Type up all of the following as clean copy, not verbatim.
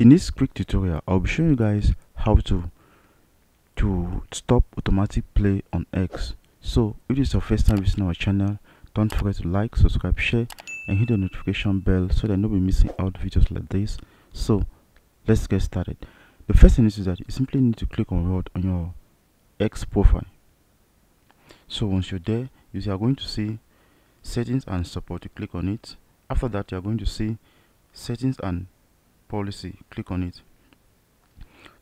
In this quick tutorial, I'll be showing you guys how to stop automatic play on X. So if this is your first time visiting our channel, don't forget to like, subscribe, share, and hit the notification bell so that you'll not be missing out videos like this. So let's get started. The first thing is that you simply need to click on your X profile. So once you're there, you are going to see settings and support. You click on it. After that, you are going to see settings and policy. Click on it.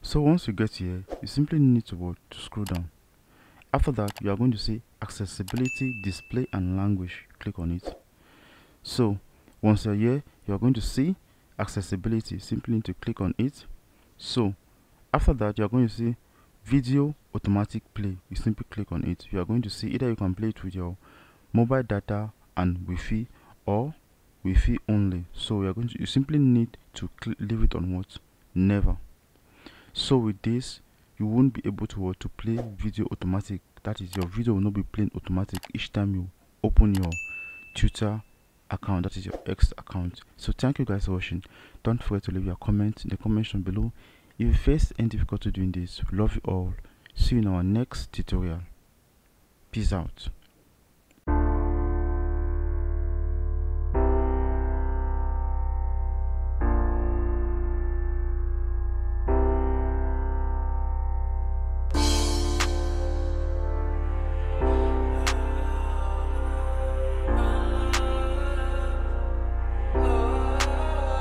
So once you get here, you simply need to scroll down. After that, you are going to see accessibility, display, and language. Click on it. So once you're here, you are going to see accessibility. Simply need to click on it. So after that, you are going to see video automatic play. You simply click on it. You are going to see either you can play it with your mobile data and Wi-Fi or Wi-Fi only. So you simply need to leave it on what? Never. So with this, you won't be able to play video automatic. That is, your video will not be playing automatic each time you open your Twitter account, that is your X account. So thank you guys for watching. Don't forget to leave your comment in the comment section below. If you face any difficulty doing this, we love you all. See you in our next tutorial. Peace out.